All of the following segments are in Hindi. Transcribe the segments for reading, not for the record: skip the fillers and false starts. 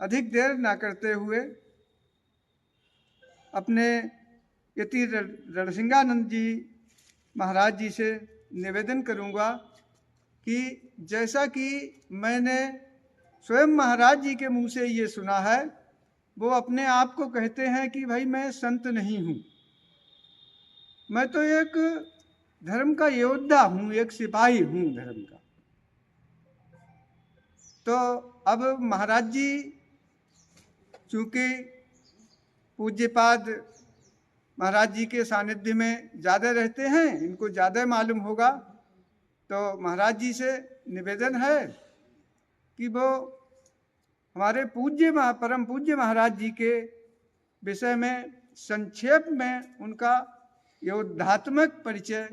अधिक देर ना करते हुए अपने यति रणसिंहानंद जी महाराज जी से निवेदन करूंगा कि जैसा कि मैंने स्वयं महाराज जी के मुंह से ये सुना है, वो अपने आप को कहते हैं कि भाई मैं संत नहीं हूँ, मैं तो एक धर्म का योद्धा हूँ, एक सिपाही हूँ धर्म का। तो अब महाराज जी चूंकि पूज्यपाद महाराज जी के सानिध्य में ज़्यादा रहते हैं, इनको ज़्यादा मालूम होगा, तो महाराज जी से निवेदन है कि वो हमारे परम पूज्य महाराज जी के विषय में संक्षेप में उनका योद्धात्मक परिचय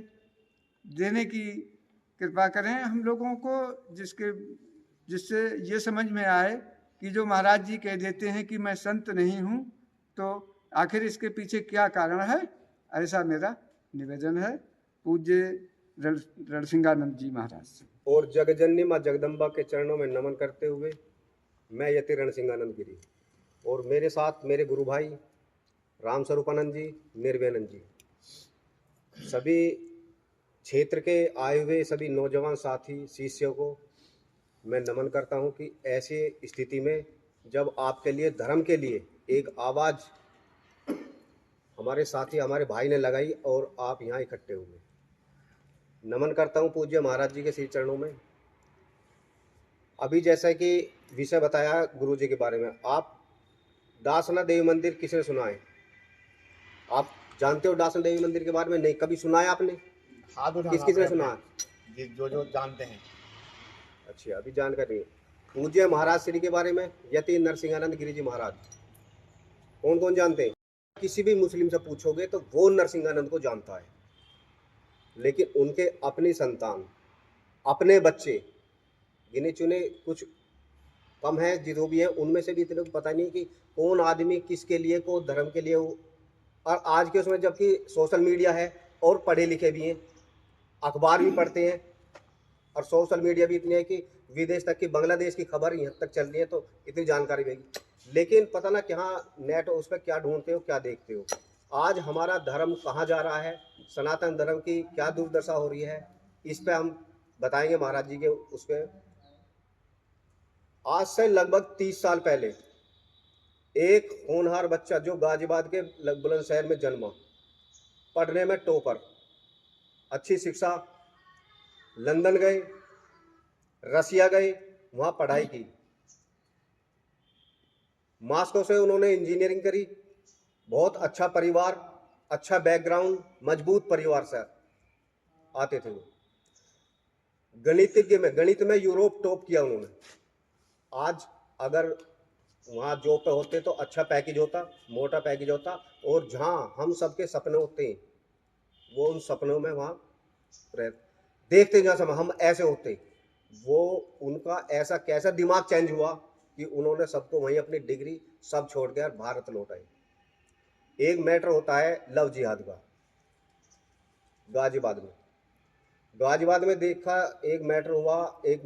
देने की कृपा करें हम लोगों को, जिससे ये समझ में आए कि जो महाराज जी कह देते हैं कि मैं संत नहीं हूँ, तो आखिर इसके पीछे क्या कारण है। ऐसा मेरा निवेदन है पूज्य रणसिंहानंद जी महाराज से। और जगजननी माँ जगदम्बा के चरणों में नमन करते हुए मैं यति रणसिंहानंद गिरी और मेरे साथ मेरे गुरु भाई राम स्वरूपानंद जी, निर्भयानंद जी, सभी क्षेत्र के आए हुए सभी नौजवान साथी शिष्यों को मैं नमन करता हूं कि ऐसी स्थिति में जब आपके लिए धर्म के लिए एक आवाज़ हमारे साथी हमारे भाई ने लगाई और आप यहाँ इकट्ठे हुए, नमन करता हूँ पूज्य महाराज जी के श्री चरणों में। अभी जैसा कि विषय बताया गुरु जी के बारे में, आप दासना देवी मंदिर किसने सुना है? आप जानते हो दासना देवी मंदिर के बारे में? नहीं, कभी सुना है आपने? किसने सुना है? जो जानते हैं। अच्छा, अभी जानकारी पूज्य महाराज श्री के बारे में, यति नरसिंहानंद गिरी जी महाराज, कौन कौन जानते हैं? किसी भी मुस्लिम से पूछोगे तो वो नरसिंहानंद को जानता है, लेकिन उनके अपनी संतान, अपने बच्चे गिने चुने कुछ कम है, जो भी है उनमें से भी इतने को पता नहीं कि कौन आदमी किसके लिए, कौन धर्म के लिए हो। और आज के उसमें जबकि सोशल मीडिया है और पढ़े लिखे भी हैं, अखबार भी पढ़ते हैं, और सोशल मीडिया भी इतनी है कि विदेश तक की, बांग्लादेश की खबर यहाँ तक चल रही है, तो इतनी जानकारी रहेगी। लेकिन पता ना क्या नेट उस पर क्या ढूंढते हो, क्या देखते हो। आज हमारा धर्म कहाँ जा रहा है, सनातन धर्म की क्या दुर्दशा हो रही है, इस पे हम बताएंगे महाराज जी के उस पर। आज से लगभग 30 साल पहले एक होनहार बच्चा जो गाजियाबाद के बुलंदशहर में जन्मा, पढ़ने में टॉपर, अच्छी शिक्षा, लंदन गए, रसिया गए, वहाँ पढ़ाई की, मॉस्को से उन्होंने इंजीनियरिंग करी, बहुत अच्छा परिवार, अच्छा बैकग्राउंड, मजबूत परिवार से आते थे वो। गणित में यूरोप टॉप किया उन्होंने। आज अगर वहाँ जॉब पे होते तो अच्छा पैकेज होता, मोटा पैकेज होता, और जहाँ हम सबके सपने होते हैं वो उन सपनों में वहाँ देखते जहाँ समय हम ऐसे होते, वो उनका ऐसा कैसा दिमाग चेंज हुआ कि उन्होंने सबको वहीं अपनी डिग्री सब छोड़ कर भारत लौट आए। एक मैटर होता है लव जिहाद का गाजियाबाद में देखा, एक मैटर हुआ, एक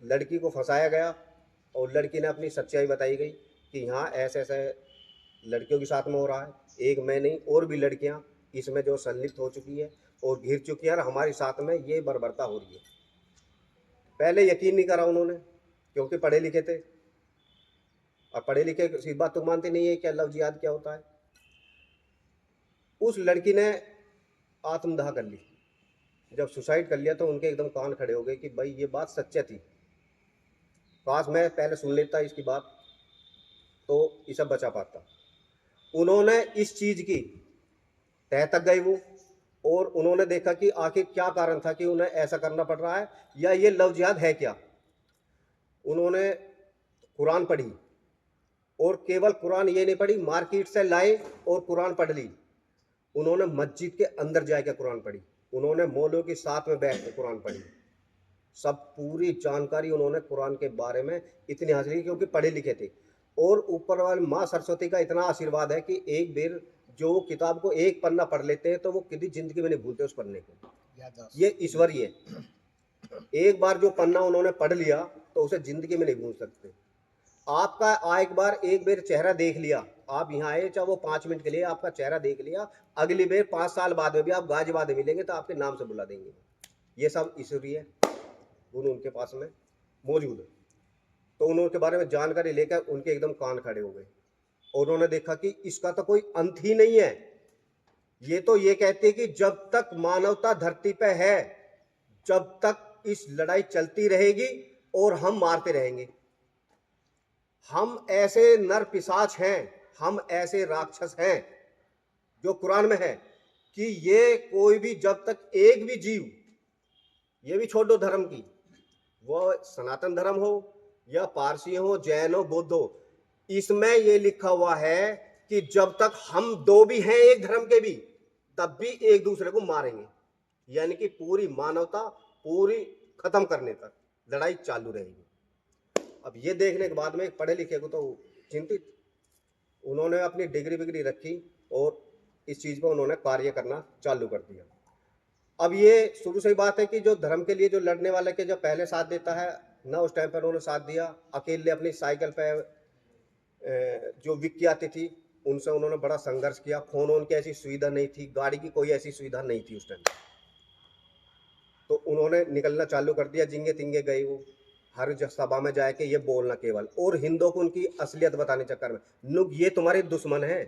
लड़की को फंसाया गया और लड़की ने अपनी सच्चाई बताई गई कि यहाँ ऐसे ऐसे लड़कियों के साथ में हो रहा है, एक मैं नहीं और भी लड़कियाँ इसमें जो संलिप्त हो चुकी है और घिर चुकी है, और हमारे साथ में ये बर्बरता हो रही है। पहले यकीन नहीं करा उन्होंने, क्योंकि पढ़े लिखे थे, और पढ़े लिखे इस बात तो मानते नहीं है क्या लव जिहाद क्या होता है। उस लड़की ने आत्मदाह कर ली। जब सुसाइड कर लिया तो उनके एकदम कान खड़े हो गए कि भाई ये बात सच्चा थी, काश मैं पहले सुन लेता इसकी बात तो इसे बचा पाता। उन्होंने इस चीज की तह तक गए वो, और उन्होंने देखा कि आखिर क्या कारण था कि उन्हें ऐसा करना पड़ रहा है, या ये लव जिहाद है क्या। उन्होंने कुरान पढ़ी, और केवल कुरान ये नहीं पढ़ी, मार्केट से लाए और कुरान पढ़ ली। उन्होंने मस्जिद के अंदर जाकर कुरान पढ़ी, उन्होंने मौलवियों के साथ में बैठ कर कुरान पढ़ी, सब पूरी जानकारी उन्होंने कुरान के बारे में इतनी हासिल की, क्योंकि पढ़े लिखे थे। और ऊपर वाले माँ सरस्वती का इतना आशीर्वाद है कि एक बार जो किताब को एक पन्ना पढ़ लेते हैं तो वो कभी जिंदगी में नहीं भूलते उस पन्ने को, ये ईश्वरीय है। एक बार जो पन्ना उन्होंने पढ़ लिया तो उसे जिंदगी में नहीं भूल सकते। आपका एक बार चेहरा देख लिया, आप यहाँ आए चाहे वो 5 मिनट के लिए, आपका चेहरा देख लिया, अगली बार 5 साल बाद में भी आप गाजियाबाद में मिलेंगे तो आपके नाम से बुला देंगे। ये सब ईश्वरीय गुण उनके पास में मौजूद है। तो उन्होंने बारे में जानकारी लेकर उनके एकदम कान खड़े हो गए और उन्होंने देखा कि इसका तो कोई अंत ही नहीं है। ये तो ये कहते हैं कि जब तक मानवता धरती पे है, जब तक इस लड़ाई चलती रहेगी और हम मारते रहेंगे। हम ऐसे नर पिशाच हैं, हम ऐसे राक्षस हैं जो कुरान में है कि ये कोई भी, जब तक एक भी जीव, ये भी छोड़ दो धर्म की, वो सनातन धर्म हो या पारसी हो, जैन हो, बौद्ध हो, इसमें ये लिखा हुआ है कि जब तक हम दो भी हैं एक धर्म के भी, तब भी एक दूसरे को मारेंगे। यानी कि पूरी मानवता पूरी खत्म करने तक लड़ाई चालू रहेगी। अब ये देखने के बाद में एक पढ़े लिखे को तो चिंतित, उन्होंने अपनी डिग्री विग्री रखी और इस चीज़ पर उन्होंने कार्य करना चालू कर दिया। अब ये शुरू से ही बात है कि जो धर्म के लिए जो लड़ने वाले के जो पहले साथ देता है ना, उस टाइम पर उन्होंने साथ दिया। अकेले अपनी साइकिल पे जो विख्यात थी उनसे उन्होंने बड़ा संघर्ष किया। फोन ओन की ऐसी सुविधा नहीं थी, गाड़ी की कोई ऐसी सुविधा नहीं थी उस टाइम, तो उन्होंने निकलना चालू कर दिया। जिंगे तिंगे गए वो, हर सभा में जाके ये बोलना केवल, और हिंदुओं को उनकी असलियत बताने चक्कर में, लोग ये तुम्हारे दुश्मन है,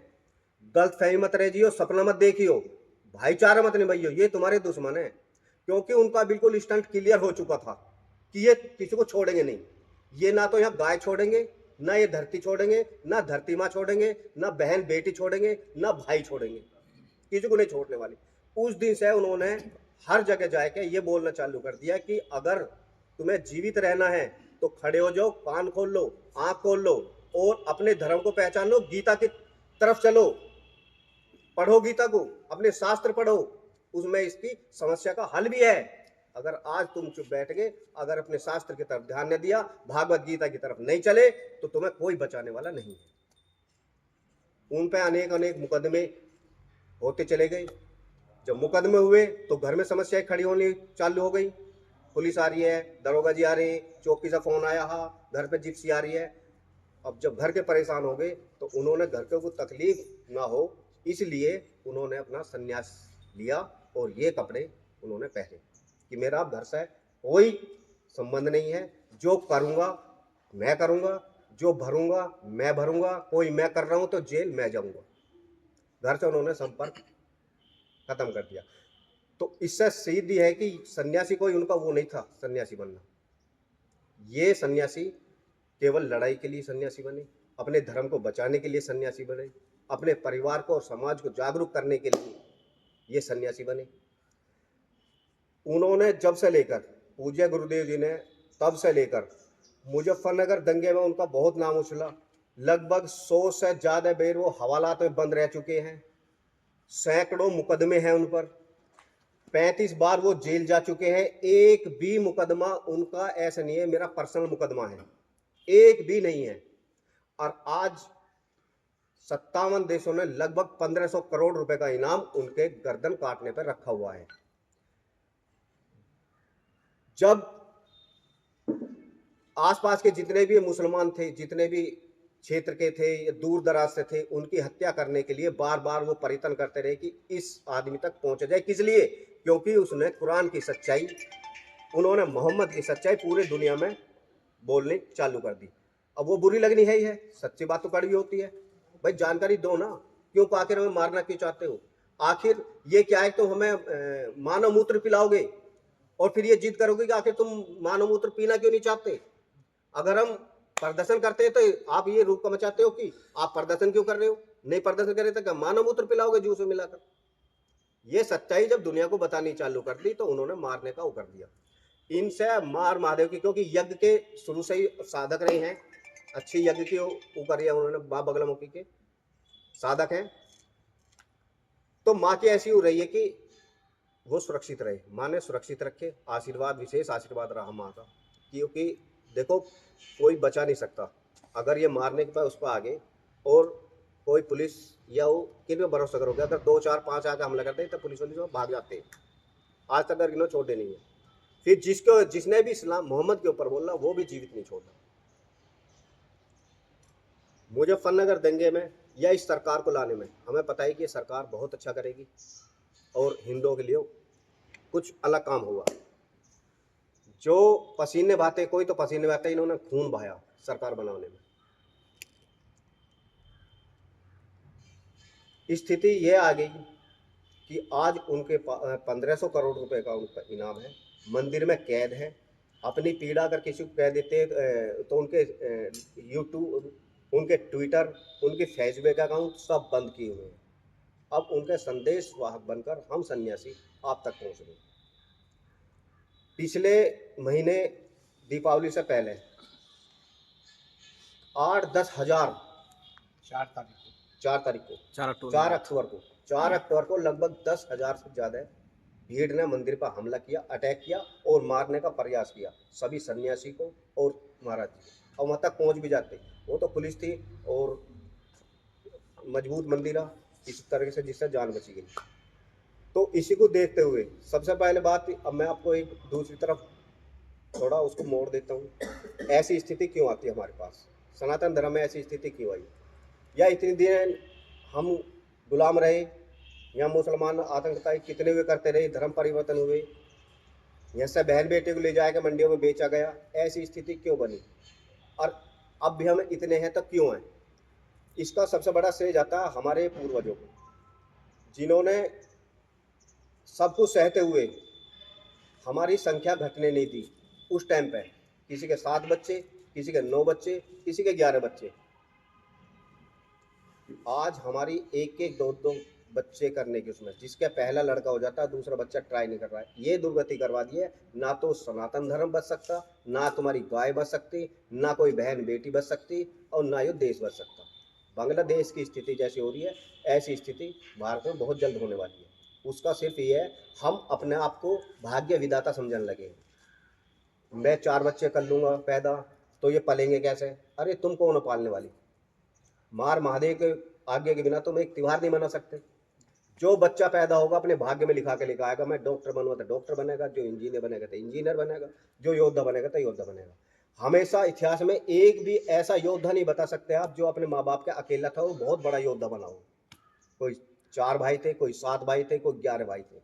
गलत फहमी मत रहियो, सपना मत देखियो, भाईचारा मत निभाइयो, ये तुम्हारे दुश्मन है। क्योंकि उनका बिल्कुल स्टंट क्लियर हो चुका था कि ये किसी को छोड़ेंगे नहीं। ये ना तो यहाँ गाय छोड़ेंगे, ना ये धरती छोड़ेंगे, ना धरती माँ छोड़ेंगे, ना बहन बेटी छोड़ेंगे, ना भाई छोड़ेंगे, किसी को नहीं छोड़ने वाले। उस दिन से उन्होंने हर जगह जाके ये बोलना चालू कर दिया कि अगर तुम्हें जीवित रहना है तो खड़े हो जाओ, कान खोल लो, आंख खोल लो और अपने धर्म को पहचान लो, गीता की तरफ चलो, पढ़ो गीता को, अपने शास्त्र पढ़ो, उसमें इसकी समस्या का हल भी है। अगर आज तुम चुप बैठ गए, अगर अपने शास्त्र की तरफ ध्यान न दिया, भागवत गीता की तरफ नहीं चले, तो तुम्हें कोई बचाने वाला नहीं है। उन पे अनेक अनेक मुकदमे होते चले गए। जब मुकदमे हुए तो घर में समस्याएं खड़ी होनी चालू हो गई। पुलिस आ रही है, दरोगा जी आ रहे हैं, चौकी से फोन आया, हाँ घर पे जिप्सी आ रही है। अब जब घर के परेशान हो गए तो उन्होंने घर के को तकलीफ ना हो इसलिए उन्होंने अपना संन्यास लिया और ये कपड़े उन्होंने पहने कि मेरा अब घर से कोई संबंध नहीं है, जो करूँगा मैं करूँगा, जो भरूँगा मैं भरूँगा, कोई मैं कर रहा हूँ तो जेल मैं जाऊँगा। घर से उन्होंने संपर्क खत्म कर दिया। तो इससे सीधी है कि सन्यासी कोई उनका वो नहीं था सन्यासी बनना। ये सन्यासी केवल लड़ाई के लिए सन्यासी बने, अपने धर्म को बचाने के लिए सन्यासी बने, अपने परिवार को और समाज को जागरूक करने के लिए ये सन्यासी बने। उन्होंने जब से लेकर पूज्य गुरुदेव जी ने तब से लेकर मुजफ्फरनगर दंगे में उनका बहुत नाम उछला। लगभग 100 से ज़्यादा बेर वो हवालात में बंद रह चुके हैं, सैकड़ों मुकदमे हैं उन पर, 35 बार वो जेल जा चुके हैं। एक भी मुकदमा उनका ऐसा नहीं है मेरा पर्सनल मुकदमा है, एक भी नहीं है। और आज 57 देशों ने लगभग 1500 करोड़ रुपए का इनाम उनके गर्दन काटने पर रखा हुआ है। जब आसपास के जितने भी मुसलमान थे, जितने भी क्षेत्र के थे या दूर दराज से थे, उनकी हत्या करने के लिए बार बार वो प्रयत्न करते रहे कि इस आदमी तक पहुंचा जाए। किस लिए? क्योंकि उसने कुरान की सच्चाई, उन्होंने मोहम्मद की सच्चाई पूरे दुनिया में बोलनी चालू कर दी। अब वो बुरी लगनी है ही है, सच्ची बात तो कड़वी होती है। भाई जानकारी दो ना, क्यों आखिर हमें मारना क्यों चाहते हो? आखिर ये क्या है, तुम हमें मानव मूत्र पिलाओगे और फिर ये जिद करोगे कि आखिर तुम मानव मूत्र पीना क्यों नहीं चाहते? अगर हम प्रदर्शन करते हैं तो आप ये रूप मचाते हो कि आप प्रदर्शन क्यों कर रहे हो? नहीं प्रदर्शन कर रहे तो मानव मूत्र पिलाओगे जूस में मिलाकर। ये सच्चाई जब दुनिया को बतानी चालू कर दी तो उन्होंने मारने का वो कर दिया। इनसे मार महादेव की, क्योंकि यज्ञ के शुरू से ही साधक रहे हैं, अच्छी यज्ञ की वो करी उन्होंने, माँ बगलामुखी के साधक हैं। तो माँ की ऐसी हो रही है कि वो सुरक्षित रहे, माँ ने सुरक्षित रखे, आशीर्वाद, विशेष आशीर्वाद रहा माँ का। क्योंकि देखो कोई बचा नहीं सकता, अगर ये मारने के बाद उस पर आगे और कोई पुलिस या वो किन में भरोसा करोगे? अगर 2 4 5 आके हमला करते हैं तो पुलिस वाले भाग जाते हैं। आज तक अगर इन्होंने छोड़े नहीं है। फिर जिसने भी इस्लाम मोहम्मद के ऊपर बोला वो भी जीवित नहीं छोड़ा। मुजफ्फरनगर दंगे में या इस सरकार को लाने में हमें पता है कि ये सरकार बहुत अच्छा करेगी और हिंदुओं के लिए कुछ अलग काम हुआ। जो पसीने बहाते, कोई तो पसीने बहाते, इन्होंने खून बहाया सरकार बनाने में। स्थिति ये आ गई कि आज उनके 1500 करोड़ रुपए का उनका इनाम है, मंदिर में कैद है। अपनी पीड़ा अगर किसी को कह देते तो उनके यूट्यूब, उनके ट्विटर, उनके फेसबुक अकाउंट सब बंद किए हुए हैं। अब उनके संदेश वाहक बनकर हम सन्यासी आप तक पहुंच गए। पिछले महीने दीपावली से पहले 8-10 हजार 4 अक्टूबर को लगभग 10,000 से ज़्यादा भीड़ ने मंदिर पर हमला किया, अटैक किया और मारने का प्रयास किया सभी सन्यासी को और महाराज जी को। और वहाँ तक पहुँच भी जाते, वो तो पुलिस थी और मजबूत मंदिर इस तरह से जिससे जान बची गई। तो इसी को देखते हुए सबसे पहले बात, अब मैं आपको एक दूसरी तरफ थोड़ा उसको मोड़ देता हूँ। ऐसी स्थिति क्यों आती है हमारे पास, सनातन धर्म में ऐसी स्थिति क्यों आई, या इतनी दिन हम गुलाम रहे, या मुसलमान आतंकवादी कितने हुए करते रहे, धर्म परिवर्तन हुए, यहाँ से बहन बेटे को ले जाकर मंडियों में बेचा गया, ऐसी स्थिति क्यों बनी और अब भी हम इतने हैं तो क्यों हैं। इसका सबसे बड़ा श्रेय जाता है हमारे पूर्वजों को, जिन्होंने सब कुछ सहते हुए हमारी संख्या घटने नहीं दी। उस टाइम पे किसी के 7 बच्चे, किसी के 9 बच्चे, किसी के 11 बच्चे, आज हमारी एक 2 बच्चे करने की उसमें, जिसका पहला लड़का हो जाता है दूसरा बच्चा ट्राई नहीं कर रहा है। ये दुर्गति करवा दी है। ना तो सनातन धर्म बच सकता, ना तुम्हारी गाय बच सकती, ना कोई बहन बेटी बच सकती, और ना ये देश बच सकता। बांग्लादेश की स्थिति जैसी हो रही है, ऐसी स्थिति भारत में बहुत जल्द होने वाली है। उसका सिर्फ ये है, हम अपने आप को भाग्य विधाता समझने लगे। मैं 4 बच्चे कर लूँगा पैदा तो ये पलेंगे कैसे? अरे तुम कौन हो पालने वाली? मार महादेव के आज्ञा के बिना तुम एक त्योहार नहीं मना सकते। जो बच्चा पैदा होगा अपने भाग्य में लिखा के लेकर आएगा, मैं डॉक्टर बनूंगा तो डॉक्टर बनेगा, जो इंजीनियर बनेगा तो इंजीनियर बनेगा, जो योद्धा बनेगा तो योद्धा बनेगा। हमेशा इतिहास में एक भी ऐसा योद्धा नहीं बता सकते आप जो अपने माँ बाप के अकेला था वो बहुत बड़ा योद्धा बना हो। कोई 4 भाई थे, कोई 7 भाई थे, कोई 11 भाई थे।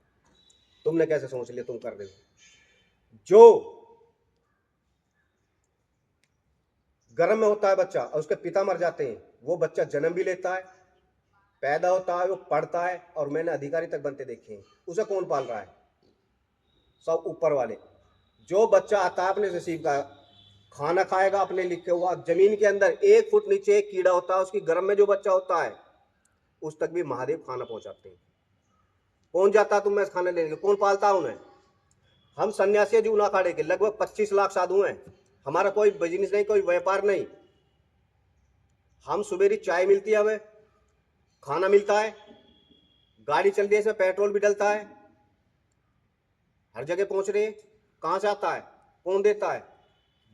तुमने कैसे सोच लिया तुम कर रहे हो? जो गर्भ में होता है बच्चा और उसके पिता मर जाते हैं, वो बच्चा जन्म भी लेता है, पैदा होता है, वो पढ़ता है, और मैंने अधिकारी तक बनते देखे हैं। उसे कौन पाल रहा है? सब ऊपर वाले। जो बच्चा आता है अपने नसीब का, खाना खाएगा अपने लिखे हुआ। जमीन के अंदर 1 फुट नीचे एक कीड़ा होता है, उसकी गर्भ में जो बच्चा होता है उस तक भी महादेव खाना पहुंचाते हैं। कौन जाता है तुम में खाना लेने के? कौन पालता है उन्हें? हम सन्यासी जून अखाड़े के लगभग 25 लाख साधु हैं। हमारा कोई बिजनेस नहीं, कोई व्यापार नहीं। हम सुबेरी चाय मिलती है, हमें खाना मिलता है, गाड़ी चल रही है, इसमें पेट्रोल भी डलता है, हर जगह पहुंच रहे हैं। कहां से आता है? कौन देता है?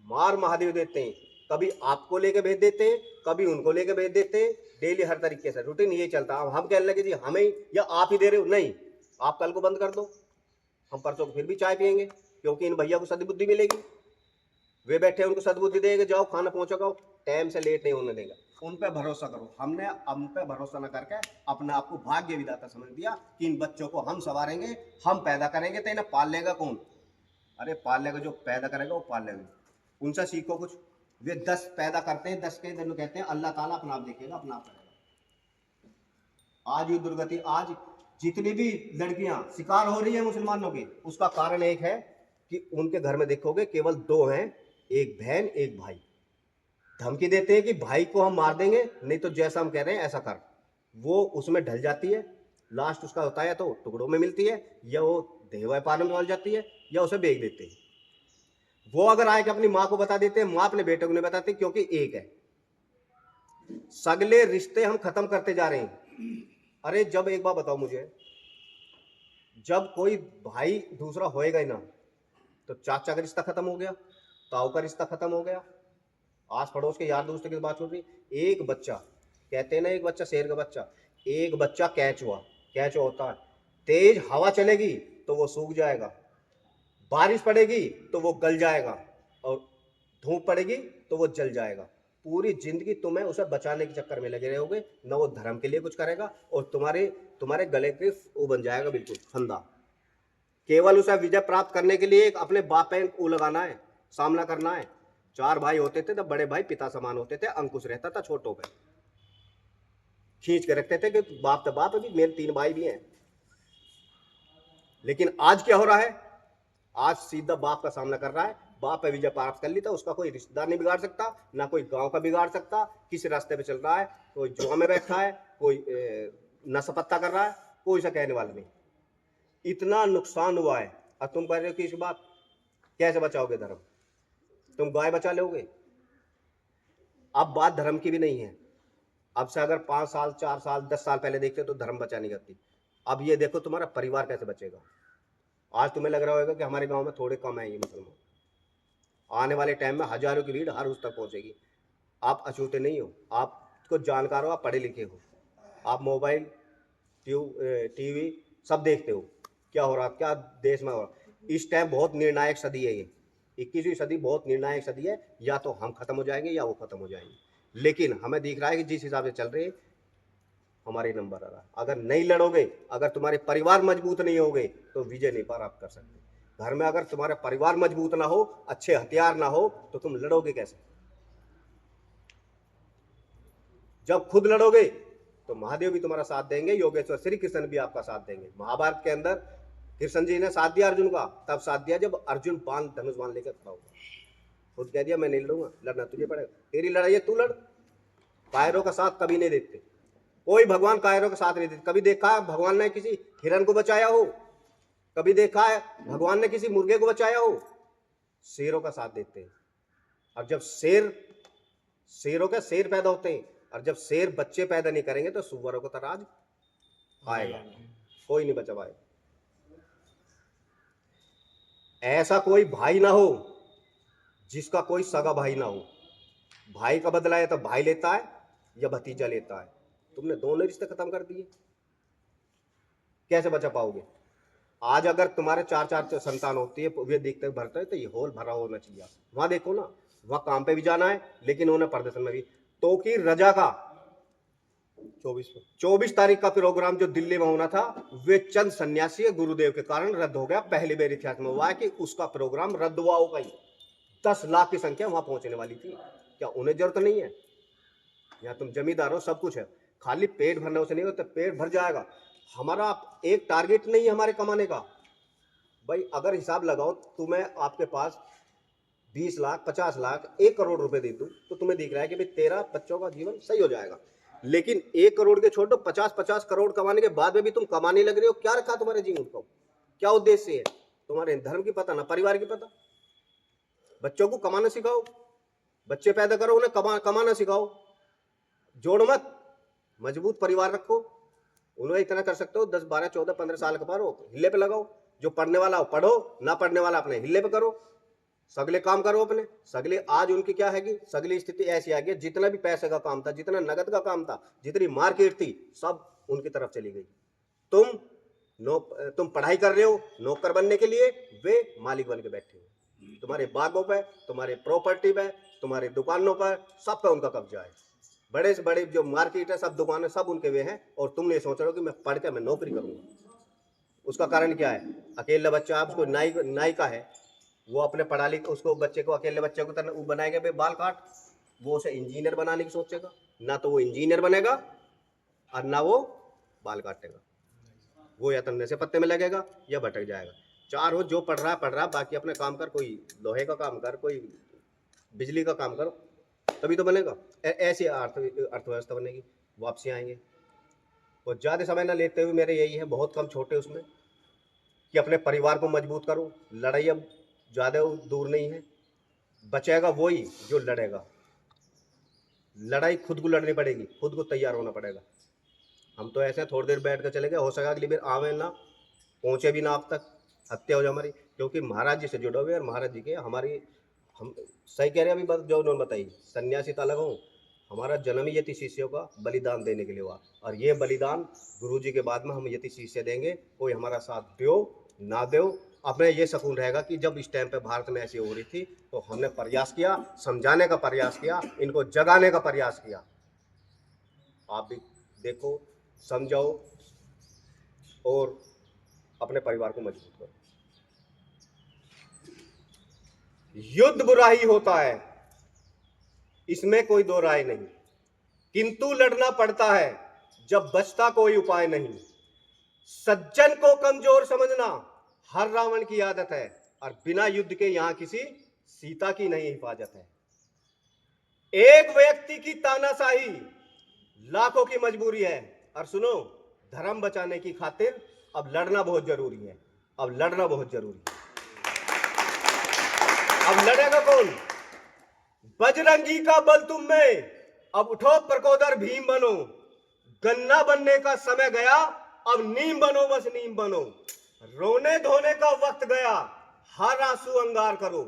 मार महादेव देते हैं। कभी आपको लेके भेज देते हैं, कभी उनको लेके भेज देते हैं। डेली हर तरीके से रूटीन ये चलता है। हम कहने लगे जी हमें या आप ही दे रहे हो? नहीं, आप कल को बंद कर दो, हम परसों को फिर भी चाय पियेंगे, क्योंकि इन भैया को सद्बुद्धि मिलेगी। वे बैठे उनको सद्बुद्धि देंगे, जाओ खाना पहुंचाओ, टाइम से लेट नहीं होने देगा। उन पे भरोसा करो। हमने हम पे भरोसा न करके अपने आप को भाग्य विधाता समझ दिया कि इन बच्चों को हम संवारेंगे, हम पैदा करेंगे, तो इन्हें पाल लेगा कौन? अरे पाल लेगा जो पैदा करेगा वो पाल लेगा। उनसे सीखो कुछ। वे 10 पैदा करते हैं, 10 के दिन कहते हैं अल्लाह ताला अपना आप देखेगा, अपना आप करेगा। आज ये दुर्गति, आज जितनी भी लड़कियां शिकार हो रही है मुसलमानों की, उसका कारण एक है कि उनके घर में देखोगे केवल 2 हैं, एक बहन एक भाई। धमकी देते हैं कि भाई को हम मार देंगे, नहीं तो जैसा हम कह रहे हैं ऐसा कर। वो उसमें ढल जाती है, लास्ट उसका होता है तो टुकड़ों में मिलती है, या वो देह व्यापार में डाल जाती है, या उसे बेच देते हैं। वो अगर आए कि अपनी माँ को बता देते हैं, माँ अपने बेटे को नहीं बताती, क्योंकि एक है। सगले रिश्ते हम खत्म करते जा रहे हैं। अरे जब एक बार बताओ मुझे, जब कोई भाई दूसरा होएगा ही ना, तो चाचा का रिश्ता खत्म हो गया, ताऊ का रिश्ता खत्म हो गया, आस पड़ोस के यार दोस्तों की बात हो रही। एक बच्चा, कहते हैं ना एक बच्चा शेर का बच्चा, एक बच्चा कैच होता है। तेज हवा चलेगी तो वो सूख जाएगा, बारिश पड़ेगी तो वो गल जाएगा, और धूप पड़ेगी तो वो जल जाएगा। पूरी जिंदगी तुम्हें उसे बचाने के चक्कर में लगे रहोगे, न वो धर्म के लिए कुछ करेगा, और तुम्हारे गले के वो बन जाएगा बिल्कुल फंदा। केवल उसे विजय प्राप्त करने के लिए एक अपने बाप पे वो लगाना है, सामना करना है। 4 भाई होते थे तो बड़े भाई पिता समान होते थे, अंकुश रहता था छोटों पे, खींच के रखते थे कि बाप तो बाप, अभी मेरे 3 भाई भी हैं। लेकिन आज क्या हो रहा है, आज सीधा बाप का सामना कर रहा है, बाप पे विजय प्राप्त कर ली तो उसका कोई रिश्तेदार नहीं बिगाड़ सकता, ना कोई गांव का बिगाड़ सकता। किस रास्ते पे चल रहा है, कोई जुआ में बैठा है, कोई नशा पत्ता कर रहा है, कोई सा कहने वाला नहीं। इतना नुकसान हुआ है, और तुम कह रहे हो कि इस बात कैसे बचाओगे धर्म? तुम गाय बचा लोगे? अब बात धर्म की भी नहीं है। अब से अगर 5 साल 4 साल 10 साल पहले देखते तो धर्म बचा नहीं करती। अब ये देखो तुम्हारा परिवार कैसे बचेगा। आज तुम्हें लग रहा होगा कि हमारे गांव में थोड़े कम है ये मुसलमान, आने वाले टाइम में हजारों की भीड़ हर उस तक पहुंचेगी। आप अछूते नहीं हो, आपको जानकार हो, आप पढ़े लिखे हो, आप मोबाइल टीवी सब देखते हो क्या हो रहा, क्या देश में हो रहा। इस टाइम बहुत निर्णायक सदी है ये, 21वीं सदी बहुत निर्णायक सदी है। या तो हम खत्म हो जाएंगे या वो खत्म हो जाएंगे। लेकिन हमें दिख रहा है कि जिस हिसाब से चल रहे हमारे नंबर आ रहा है। अगर नहीं लड़ोगे, अगर तुम्हारे परिवार मजबूत नहीं होगे तो विजय नहीं प्राप्त कर सकते। घर में अगर तुम्हारा परिवार मजबूत ना हो, अच्छे हथियार ना हो, तो तुम लड़ोगे कैसे? जब खुद लड़ोगे तो महादेव भी तुम्हारा साथ देंगे, योगेश्वर श्री कृष्ण भी आपका साथ देंगे। महाभारत के अंदर कृष्ण जी ने साथ दिया अर्जुन का, तब साथ दिया जब अर्जुन धनुष बाण लेकर खड़ा हुआ। खुद कह दिया मैं नहीं लड़ूंगा, लड़ना तुझे पड़ेगा, तेरी लड़ाई है तू लड़। कायरों का साथ कभी नहीं देते, कोई भगवान कायरों का साथ नहीं देते। कभी देखा है भगवान ने किसी हिरण को बचाया हो? कभी देखा है भगवान ने किसी मुर्गे को बचाया हो? शेरों का साथ देते हैं। और जब शेरों के शेर पैदा होते हैं, और जब शेर बच्चे पैदा नहीं करेंगे तो सुअरों को तो राज आएगा, कोई नहीं बचा पाएगा। ऐसा कोई भाई ना हो जिसका कोई सगा भाई ना हो। भाई का बदला या तो भाई लेता है या भतीजा लेता है। तुमने दोनों रिश्ते खत्म कर दिए, कैसे बचा पाओगे? आज अगर तुम्हारे 4 संतान होती है, वे देखते भरते हैं, तो ये होल भरा होना चाहिए। वहां देखो ना, वहां काम पे भी जाना है, लेकिन उन्हें प्रदर्शन में भी। तो की रजा का 24 तारीख का प्रोग्राम जो दिल्ली में होना था, वे चंद सन्यासी गुरुदेव के कारण रद्द हो गया। पहली बार इतिहास में हुआ है कि उसका प्रोग्राम रद्द हुआ होगा ही। 10 लाख की संख्या वहां पहुंचने वाली थी। क्या उन्हें जरूरत नहीं है? या तुम जमींदार हो, सब कुछ है, खाली पेट भरने से नहीं होता। पेट भर जाएगा। हमारा एक टारगेट नहीं है हमारे कमाने का। भाई अगर हिसाब लगाओ, तुम्हें आपके पास 20 लाख 50 लाख 1 करोड़ रुपए दे दूं तो तुम्हें दिख रहा है कि भाई तेरा बच्चों का जीवन सही हो जाएगा। लेकिन 1 करोड़ के छोड़ दो, 50 करोड़ कमाने के बाद में भी तुम कमाने लग रहे हो। क्या रखा तुम्हारे जीवन को? क्या उद्देश्य है? तुम्हारे धर्म की पता ना परिवार की पता। बच्चों को कमाना सिखाओ, बच्चे पैदा करो, उन्हें कमाना सिखाओ। जोड़ मत, मजबूत परिवार रखो। उन्हें इतना कर सकते हो 10 12 14 15 साल के पारो हिल्ले पे लगाओ। जो पढ़ने वाला हो पढ़ो, ना पढ़ने वाला अपने हिल्ले पे करो। सगले काम करो अपने सगले। आज उनकी क्या है कि सगली स्थिति ऐसी आ गई, जितना भी पैसे का काम था, जितना नगद का काम था, जितनी मार्केट थी, सब उनकी तरफ चली गई। तुम पढ़ाई कर रहे हो नौकर बनने के लिए, वे मालिक बन के बैठे हो। तुम्हारे बागों पे, तुम्हारे प्रॉपर्टी पे, तुम्हारे दुकानों पर, सब पे उनका कब्जा है। बड़े से बड़े जो मार्केट है, सब दुकानें सब उनके वे हैं। और तुम ये सोच रहे हो कि मैं पढ़ के मैं नौकरी करूंगा। उसका कारण क्या है? अकेला बच्चा, आप उसको नाई का है, वो अपने पढ़ा लिखा उसको बच्चे को, अकेले बच्चे को वो बनाएगा भाई बाल काट, वो उसे इंजीनियर बनाने की सोचेगा। ना तो वो इंजीनियर बनेगा और ना वो बाल काटेगा। वो या तो नशे पत्ते में लगेगा या भटक जाएगा। 4 हो, जो पढ़ रहा, बाकी अपने काम कर। कोई लोहे का काम कर, कोई बिजली का काम करो, तभी तो बनेगा। ऐसी अर्थव्यवस्था बनेगी, वापसी आएंगे। और ज़्यादा समय ना लेते हुए मेरे यही है, बहुत कम छोटे उसमें, कि अपने परिवार को मजबूत करो। लड़ाई अब ज़्यादा दूर नहीं है, बचेगा वही जो लड़ेगा। लड़ाई खुद को लड़नी पड़ेगी, खुद को तैयार होना पड़ेगा। हम तो ऐसे थोड़ी देर बैठ कर चले गए, हो सका अगली बार आवे ना, पहुँचे भी ना आप तक, हत्या हो जाए हमारी। क्योंकि महाराज जी से जुड़े हुए और महाराज जी के हम सही कह रहे हैं। अभी जो उन्होंने बताई, सन्यासी तो अलग हूँ, हमारा जन्म ही यति शिष्यों का बलिदान देने के लिए हुआ। और ये बलिदान गुरु जी के बाद में हम यति शिष्य देंगे। कोई हमारा साथ दो ना दो, अपने ये सुकून रहेगा कि जब इस टाइम पे भारत में ऐसी हो रही थी तो हमने प्रयास किया, समझाने का प्रयास किया, इनको जगाने का प्रयास किया। आप भी देखो, समझाओ और अपने परिवार को मजबूत करो। युद्ध बुरा ही होता है, इसमें कोई दो राय नहीं, किंतु लड़ना पड़ता है जब बचता कोई उपाय नहीं। सज्जन को कमजोर समझना हर रावण की आदत है, और बिना युद्ध के यहां किसी सीता की नहीं हिफाजत है। एक व्यक्ति की तानाशाही लाखों की मजबूरी है। और सुनो, धर्म बचाने की खातिर अब लड़ना बहुत जरूरी है, अब लड़ना बहुत जरूरी है। अब लड़ेगा कौन? बजरंगी का बल तुम में, अब उठो प्रकोदर भीम बनो। गन्ना बनने का समय गया, अब नीम बनो, बस नीम बनो। रोने धोने का वक्त गया, हर आंसू अंगार करो।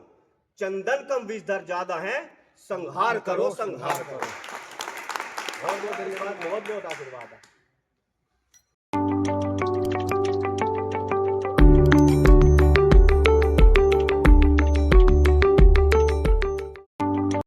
चंदन कम विषधर ज्यादा है, संहार करो, संहार करो। बहुत बहुत धन्यवाद, बहुत बहुत आशीर्वाद है।